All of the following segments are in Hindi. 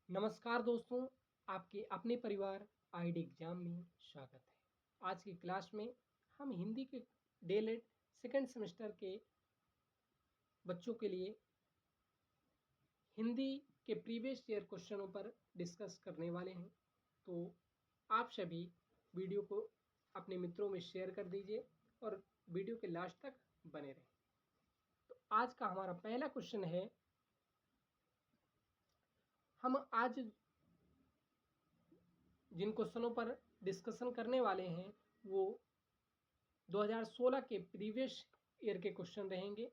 नमस्कार दोस्तों, आपके अपने परिवार आईडी एग्जाम में स्वागत है। आज की क्लास में हम हिंदी के डीएलएड सेकंड सेमेस्टर के बच्चों के लिए हिंदी के प्रीवियस ईयर क्वेश्चनों पर डिस्कस करने वाले हैं। तो आप सभी वीडियो को अपने मित्रों में शेयर कर दीजिए और वीडियो के लास्ट तक बने रहें। तो आज का हमारा पहला क्वेश्चन है, हम आज जिन क्वेश्चनों पर डिस्कशन करने वाले हैं वो 2016 के प्रीवियस ईयर के क्वेश्चन रहेंगे।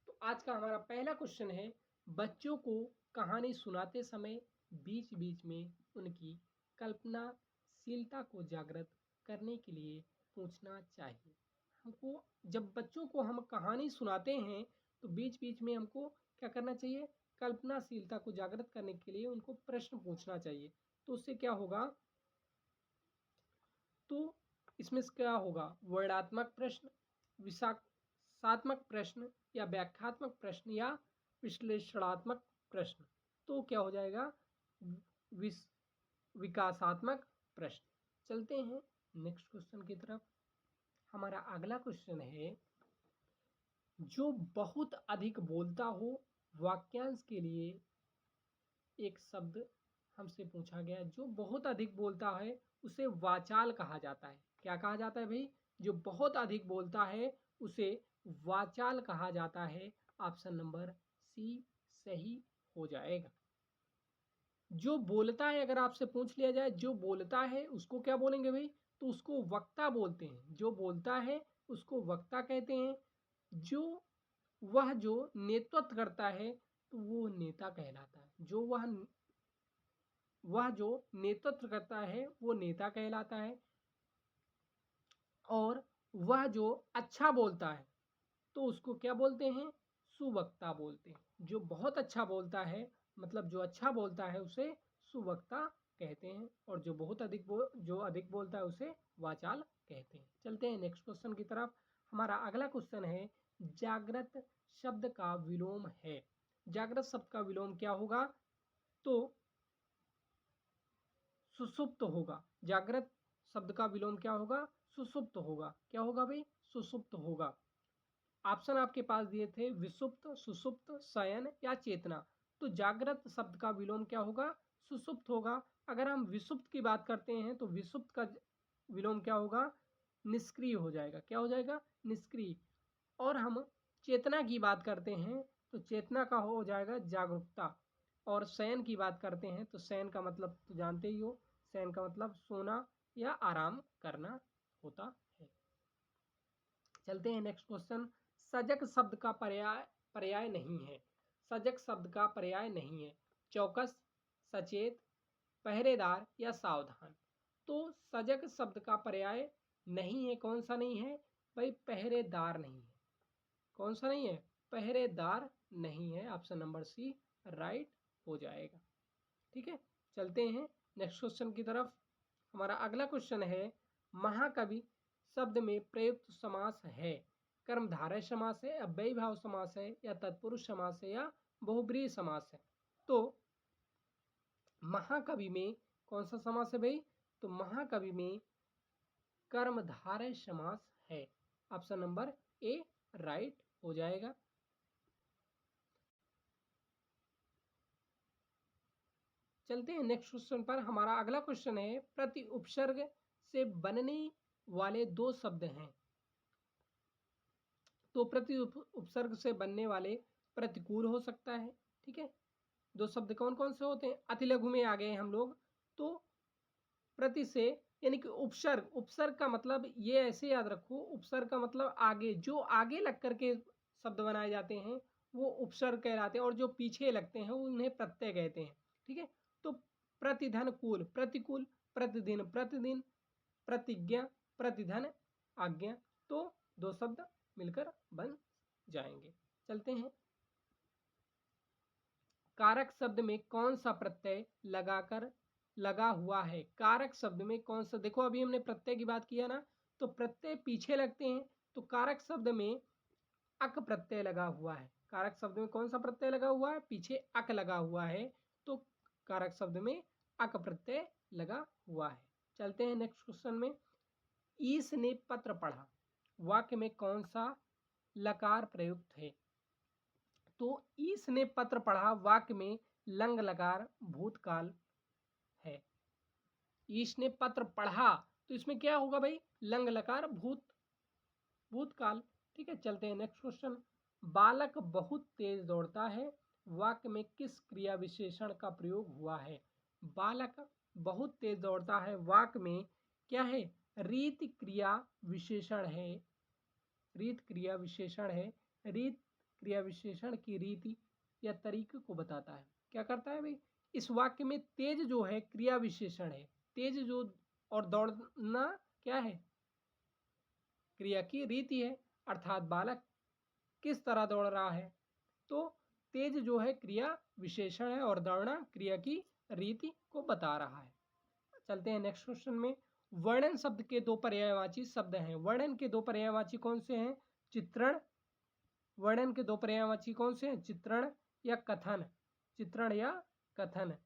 तो आज का हमारा पहला क्वेश्चन है, बच्चों को कहानी सुनाते समय बीच बीच में उनकी कल्पनाशीलता को जागृत करने के लिए पूछना चाहिए। हमको जब बच्चों को हम कहानी सुनाते हैं तो बीच बीच में हमको क्या करना चाहिए, कल्पनाशीलता को जागृत करने के लिए उनको प्रश्न पूछना चाहिए। तो उससे क्या होगा, तो इसमें क्या होगा, वर्णात्मक प्रश्न, विकासात्मक प्रश्न या व्याख्यात्मक प्रश्न या विश्लेषणात्मक प्रश्न। तो क्या हो जाएगा, विकासात्मक प्रश्न। चलते हैं नेक्स्ट क्वेश्चन की तरफ। हमारा अगला क्वेश्चन है, जो बहुत अधिक बोलता हो वाक्यांश के लिए एक शब्द हमसे पूछा गया। जो बहुत अधिक बोलता है उसे वाचाल कहा जाता है। क्या कहा जाता है भाई, जो बहुत अधिक बोलता है उसे वाचाल कहा जाता है। ऑप्शन नंबर सी सही हो जाएगा। जो बोलता है, अगर आपसे पूछ लिया जाए जो बोलता है उसको क्या बोलेंगे भाई, तो उसको वक्ता बोलते हैं। जो बोलता है उसको वक्ता कहते हैं। जो नेतृत्व करता है तो वो नेता कहलाता है। वह जो नेतृत्व करता है वो नेता कहलाता है। और वह जो अच्छा बोलता है तो उसको क्या बोलते हैं, सुवक्ता बोलते हैं। जो बहुत अच्छा बोलता है, मतलब जो अच्छा बोलता है उसे सुवक्ता कहते हैं। और जो बहुत अधिक बोलता है उसे वाचाल कहते हैं। चलते हैं नेक्स्ट क्वेश्चन की तरफ। हमारा अगला क्वेश्चन है, जागृत शब्द का विलोम है। जागृत शब्द का विलोम क्या होगा, तो सुषुप्त होगा। जागृत शब्द का विलोम क्या होगा, सुषुप्त होगा। क्या होगा भाई, सुषुप्त होगा। ऑप्शन आपके पास दिए थे, विषुप्त, सुषुप्त, शयन या चेतना। तो जागृत शब्द का विलोम क्या होगा, सुषुप्त होगा। अगर हम विषुप्त की बात करते हैं तो विषुप्त का विलोम क्या होगा, निष्क्रिय हो जाएगा। क्या हो जाएगा, निष्क्रिय। और हम चेतना की बात करते हैं तो चेतना का हो जाएगा जागरूकता। और शयन की बात करते हैं तो शयन का मतलब तो जानते ही हो, शयन का मतलब सोना या आराम करना होता है। चलते हैं नेक्स्ट क्वेश्चन। सजग शब्द का पर्याय नहीं है। सजग शब्द का पर्याय नहीं है। चौकस, सचेत, पहरेदार या सावधान। तो सजग शब्द का पर्याय नहीं है। कौन सा नहीं है भाई, पहरेदार नहीं है। कौन सा नहीं है, पहरेदार नहीं है। ऑप्शन नंबर सी राइट हो जाएगा। ठीक है, चलते हैं नेक्स्ट क्वेश्चन की तरफ। हमारा अगला क्वेश्चन है, महाकवि शब्द में प्रयुक्त समास है। कर्मधारय समास है, अव्ययी भाव समास है या तत्पुरुष समास है या बहुब्रीहि समास है। तो महाकवि में कौन सा समास है भाई, तो महाकवि में कर्मधारय समास है। ऑप्शन नंबर ए राइट हो जाएगा। चलते हैं नेक्स्ट क्वेश्चन पर। हमारा अगला क्वेश्चन है, प्रति उपसर्ग से बनने वाले दो शब्द हैं। तो प्रति उपसर्ग से बनने वाले प्रतिकूल हो सकता है। ठीक है, दो शब्द कौन कौन से होते हैं, अतिलघु में आ गए हम लोग। तो प्रति से यानी कि उपसर्ग, उपसर्ग का मतलब ये ऐसे याद रखो, उपसर्ग का मतलब आगे, जो आगे लग करके शब्द बनाए जाते हैं वो उपसर्ग कहलाते हैं। और जो पीछे लगते हैं उन्हें प्रत्यय कहते हैं। ठीक है, तो प्रतिधन कूल, प्रतिकूल, प्रतिदिन प्रतिदिन, प्रतिज्ञा, प्रतिधन, आज्ञा। तो दो शब्द मिलकर बन जाएंगे। चलते हैं, कारक शब्द में कौन सा प्रत्यय लगा हुआ है। कारक शब्द में कौन सा, देखो अभी हमने प्रत्यय की बात किया ना, तो प्रत्यय पीछे लगते हैं। तो कारक शब्द में अक प्रत्यय लगा हुआ है। कारक शब्द में कौन सा प्रत्यय लगा हुआ है, पीछे अक लगा हुआ है। तो कारक शब्द में अक प्रत्यय लगा हुआ है। चलते हैं नेक्स्ट क्वेश्चन में। ईश ने पत्र पढ़ा, वाक्य में कौन सा लकार प्रयुक्त है? तो ईश ने पत्र पढ़ा वाक्य में लंग लकार भूतकाल है। ईश ने पत्र पढ़ा तो इसमें क्या होगा भाई? लंग लकार भूतकाल। ठीक है, चलते हैं नेक्स्ट क्वेश्चन। बालक बहुत तेज दौड़ता है, वाक्य में किस क्रिया विशेषण का प्रयोग हुआ है? बालक बहुत तेज दौड़ता है, वाक्य में क्या है? रीत क्रिया विशेषण है। रीत क्रिया विशेषण है। रीत क्रिया विशेषण की रीति या तरीके को बताता है। क्या करता है भाई? इस वाक्य में तेज जो है क्रिया विशेषण है। तेज जो और दौड़ना क्या है? क्रिया की रीति है, अर्थात बालक किस तरह दौड़ रहा है। तो तेज जो है क्रिया विशेषण है और दौड़ना क्रिया की रीति को बता रहा है। चलते हैं नेक्स्ट क्वेश्चन में। वर्णन शब्द के दो पर्यायवाची शब्द हैं। वर्णन के दो पर्यायवाची कौन से हैं? चित्रण। वर्णन के दो पर्यायवाची कौन से हैं? चित्रण या कथन। चित्रण या कथन,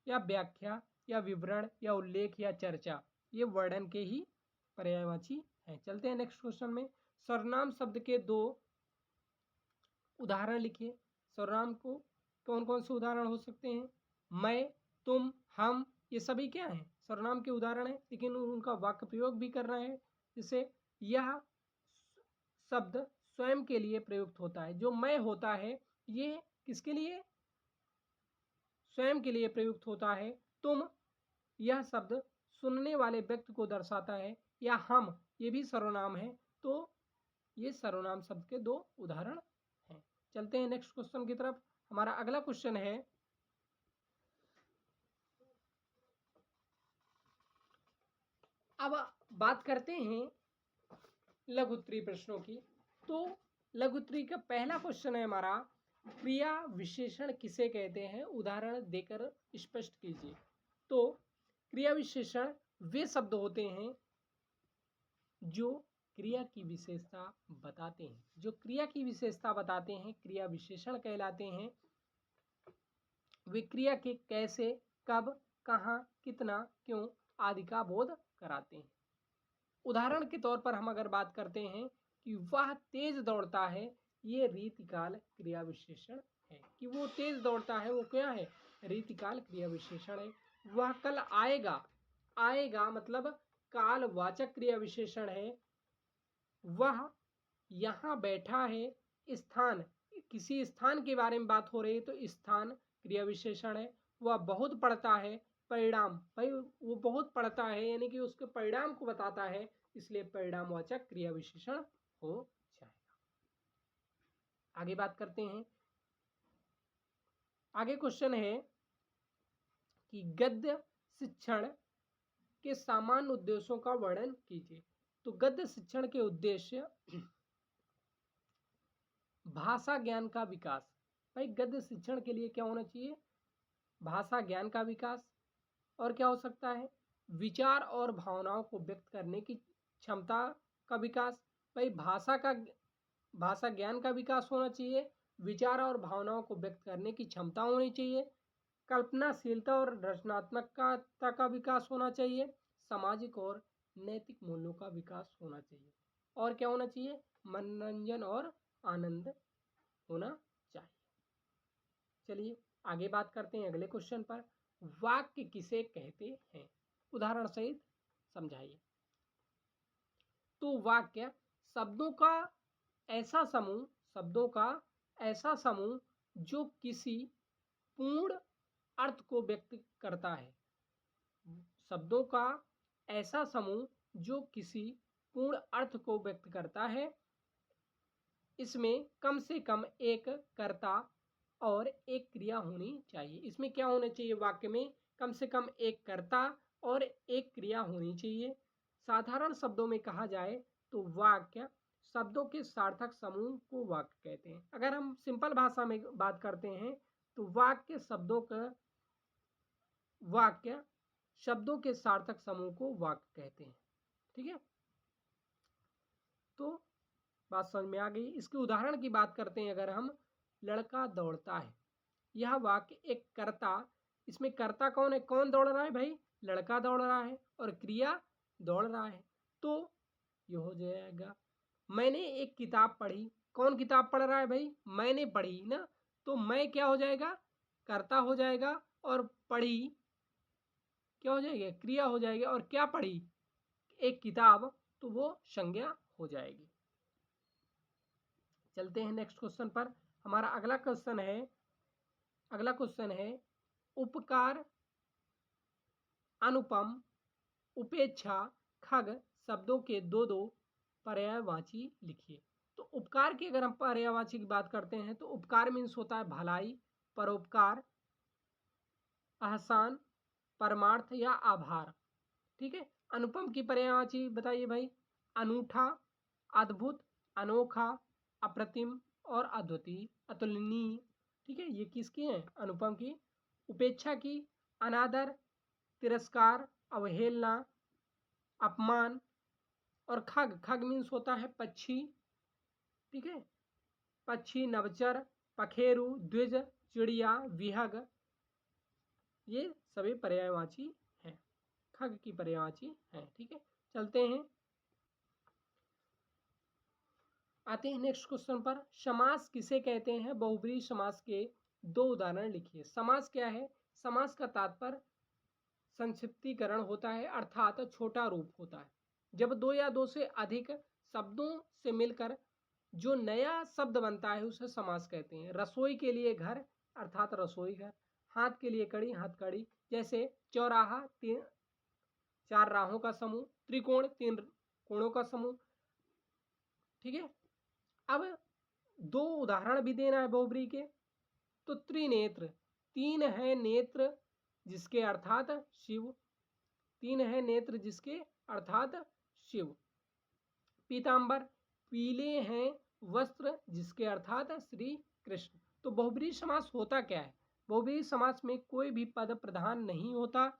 या व्याख्या या विवरण या उल्लेख या चर्चा, ये वर्णन के ही पर्यायवाची हैं। चलते हैं नेक्स्ट क्वेश्चन में। सर्वनाम शब्द के दो उदाहरण लिखिए। सर्वनाम को कौन कौन से उदाहरण हो सकते हैं? मैं, तुम, हम, ये सभी क्या हैं? सर्वनाम के उदाहरण हैं, लेकिन उनका वाक्य प्रयोग भी करना है। जैसे यह शब्द स्वयं के लिए प्रयुक्त होता है। जो मैं होता है ये किसके लिए? स्वयं के लिए प्रयुक्त होता है। तुम, यह शब्द सुनने वाले व्यक्ति को दर्शाता है। या हम, ये भी सर्वनाम है। तो ये सर्वनाम शब्द के दो उदाहरण हैं। चलते हैं नेक्स्ट क्वेश्चन की तरफ। हमारा अगला क्वेश्चन है, अब बात करते हैं लघु उत्तरीय प्रश्नों की। तो लघु उत्तरीय का पहला क्वेश्चन है हमारा, क्रिया विशेषण किसे कहते हैं? उदाहरण देकर स्पष्ट कीजिए। तो क्रिया विशेषण वे शब्द होते हैं जो क्रिया की विशेषता बताते हैं। जो क्रिया की विशेषता बताते हैं क्रिया विशेषण कहलाते हैं। वे क्रिया के कैसे, कब, कहाँ, कितना, क्यों आदि का बोध कराते हैं। उदाहरण के तौर पर हम अगर बात करते हैं कि वह तेज दौड़ता है, ये रीतिकाल क्रिया विशेषण है। कि वो तेज दौड़ता है, वो क्या है? रीतिकाल क्रिया विशेषण है। वह कल आएगा, आएगा मतलब कालवाचक क्रिया विशेषण है। वह यहाँ बैठा है, स्थान, किसी स्थान के बारे में बात हो रही है तो स्थान क्रिया विशेषण है। वह बहुत पढ़ता है, परिणाम, भाई वो बहुत पढ़ता है यानी कि उसके परिणाम को बताता है, इसलिए परिणामवाचक क्रिया विशेषण हो जाएगा। आगे बात करते हैं। आगे क्वेश्चन है कि गद्य शिक्षण के सामान्य उद्देश्यों का वर्णन कीजिए। तो गद्य शिक्षण के उद्देश्य भाषा ज्ञान का विकास। भाई गद्य शिक्षण के लिए क्या होना चाहिए? भाषा ज्ञान का विकास। और क्या हो सकता है? विचार और भावनाओं को व्यक्त करने की क्षमता का विकास। भाई भाषा ज्ञान का विकास होना चाहिए, विचार और भावनाओं को व्यक्त करने की क्षमता होनी चाहिए, कल्पनाशीलता और रचनात्मकता का विकास होना चाहिए, सामाजिक और नैतिक मूल्यों का विकास होना चाहिए। और क्या होना चाहिए? मनोरंजन और आनंद होना चाहिए। चलिए आगे बात करते हैं अगले क्वेश्चन पर। वाक्य किसे कहते हैं? उदाहरण सहित समझाइए। तो वाक्य शब्दों का ऐसा समूह जो किसी पूर्ण अर्थ को व्यक्त करता है। शब्दों का ऐसा समूह जो किसी पूर्ण अर्थ को व्यक्त करता है। इसमें कम से कम एक कर्ता और एक क्रिया होनी चाहिए। इसमें क्या होना चाहिए? वाक्य में कम से कम एक कर्ता और एक क्रिया होनी चाहिए। साधारण शब्दों में कहा जाए तो वाक्य शब्दों के सार्थक समूह को वाक्य कहते हैं। अगर हम सिंपल भाषा में बात करते हैं तो वाक्य शब्दों के सार्थक समूह को वाक्य कहते हैं। ठीक है, तो बात समझ में आ गई। इसके उदाहरण की बात करते हैं अगर हम, लड़का दौड़ता है, यह वाक्य एक कर्ता इसमें कर्ता कौन है, कौन दौड़ रहा है भाई, लड़का दौड़ रहा है और क्रिया दौड़ रहा है, तो ये हो जाएगा मैंने एक किताब पढ़ी। कौन किताब पढ़ रहा है भाई, मैंने पढ़ी ना, तो मैं क्या हो जाएगा, कर्ता हो जाएगा, और पढ़ी क्या हो जाएगी, क्रिया हो जाएगी, और क्या पढ़ी, एक किताब, तो वो संज्ञा हो जाएगी। चलते हैं नेक्स्ट क्वेश्चन पर। हमारा अगला क्वेश्चन है उपकार, अनुपम, उपेक्षा, खग शब्दों के दो दो पर्यायवाची लिखिए। तो उपकार की अगर हम पर्यायवाची की बात करते हैं तो उपकार मीन्स होता है भलाई, परोपकार, एहसान, परमार्थ या आभार। ठीक है। अनुपम की पर्यायवाची बताइए भाई, अनूठा, अद्भुत, अनोखा, अप्रतिम और अद्वितीय, अतुलनीय। ठीक है, ये किसकी है, अनुपम की। उपेक्षा की, अनादर, तिरस्कार, अवहेलना, अपमान। और खग, खग मीन्स होता है पक्षी। ठीक है, पक्षी, नवचर, पखेरु, द्विज, चिड़िया, विहग, ये सभी पर्यायवाची हैं, खग की पर्यायवाची हैं। ठीक है, चलते हैं, आते हैं नेक्स्ट क्वेश्चन पर। समास किसे कहते हैं, बहुब्रीहि समास के दो उदाहरण लिखिए। समास क्या है, समास का तात्पर्य संक्षिप्तीकरण होता है, अर्थात छोटा रूप होता है। जब दो या दो से अधिक शब्दों से मिलकर जो नया शब्द बनता है उसे समास कहते हैं। रसोई के लिए घर अर्थात रसोई घर, हाथ के लिए कड़ी हथकड़ी, जैसे चौराहा चार राहों का समूह, त्रिकोण तीन कोणों का समूह। ठीक है, अब दो उदाहरण भी देना है बहुब्रीहि के। तो त्रिनेत्र, तीन है नेत्र जिसके अर्थात शिव, तीन है नेत्र जिसके अर्थात शिव। पीतांबर, पीले हैं वस्त्र जिसके अर्थात श्री कृष्ण। तो बहुब्रीहि समास होता क्या है, बहुब्रीहि समास में कोई भी पद प्रधान नहीं होता,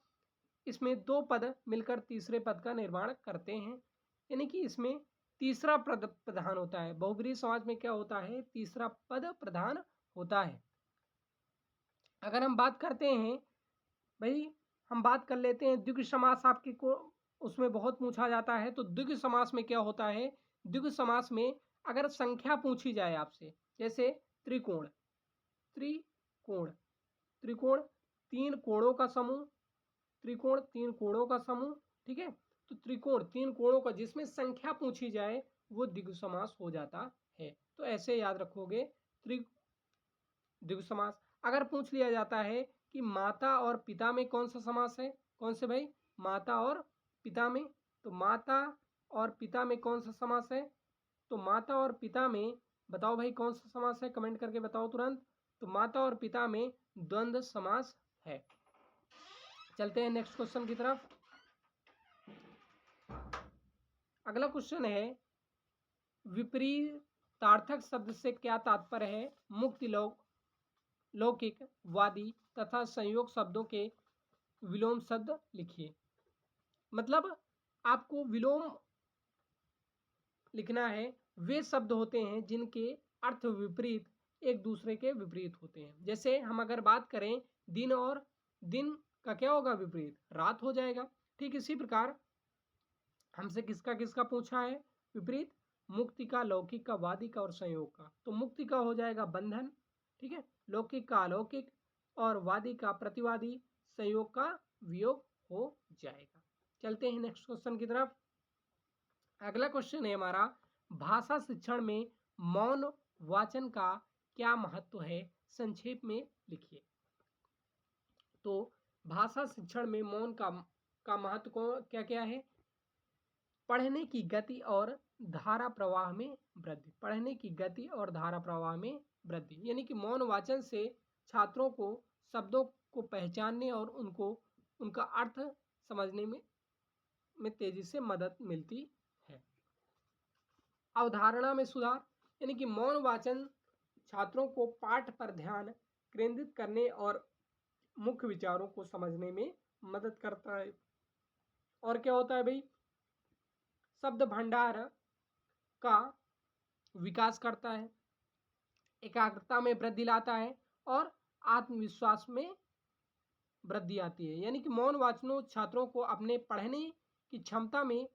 इसमें दो पद मिलकर तीसरे पद का निर्माण करते हैं, यानी कि इसमें तीसरा पद प्रधान होता है। बहुब्रीहि समास में क्या होता है, तीसरा पद प्रधान होता है। अगर हम बात करते हैं भाई, हम बात कर लेते हैं द्विगु समास, आपके को उसमें बहुत पूछा जाता है। तो द्विगु समास में क्या होता है, द्विगु समास में अगर संख्या पूछी जाए आपसे, जैसे त्रिकोण, त्रिकोण, त्रिकोण तीन कोणों का समूह, त्रिकोण तीन कोणों का समूह। ठीक है, तो त्रिकोण तीन कोणों का जिसमें संख्या पूछी जाए वो द्विगु समास हो जाता है। तो ऐसे याद रखोगे द्विगु समास। अगर पूछ लिया जाता है कि माता और पिता में कौन सा समास है, कौन से भाई, माता और पिता में, तो माता और पिता में कौन सा समास है, तो माता और पिता में बताओ भाई कौन सा समास है, कमेंट करके बताओ तुरंत। तो माता और पिता में द्वंद्व समास है। चलते हैं नेक्स्ट क्वेश्चन की तरफ। अगला क्वेश्चन है विपरीतार्थक शब्द से क्या तात्पर्य है, मुक्ति, लौकिक, वादी तथा संयोग शब्दों के विलोम शब्द लिखिए। मतलब आपको विलोम लिखना है, वे शब्द होते हैं जिनके अर्थ विपरीत एक दूसरे के विपरीत होते हैं। जैसे हम अगर बात करें दिन, और दिन का क्या होगा विपरीत, रात हो जाएगा। ठीक इसी प्रकार हमसे किसका किसका पूछा है विपरीत, मुक्ति का, लौकिक का, वादी का और संयोग का। तो मुक्ति का हो जाएगा बंधन, ठीक है, लौकिक का अलौकिक, और वादी का प्रतिवादी, संयोग का वियोग हो जाएगा। चलते हैं नेक्स्ट क्वेश्चन की तरफ। अगला क्वेश्चन है हमारा, भाषा शिक्षण में मौन वाचन का क्या महत्व है, संक्षेप में लिखिए। तो भाषा शिक्षण में मौन का महत्व को क्या क्या है, पढ़ने की गति और धारा प्रवाह में वृद्धि, पढ़ने की गति और धारा प्रवाह में वृद्धि, यानी कि मौन वाचन से छात्रों को शब्दों को पहचानने और उनका अर्थ समझने में तेजी से मदद मिलती है। अवधारणा में सुधार, यानी कि मौन वाचन छात्रों को पाठ पर ध्यान केंद्रित करने और मुख्य विचारों को समझने में मदद करता है। और क्या होता है भाई, शब्द भंडार का विकास करता है, एकाग्रता में वृद्धि लाता है और आत्मविश्वास में वृद्धि आती है। यानी कि मौन वाचनों छात्रों को अपने पढ़ने की क्षमता में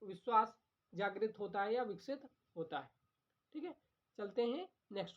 विश्वास जागृत होता है या विकसित होता है। ठीक है, चलते हैं नेक्स्ट।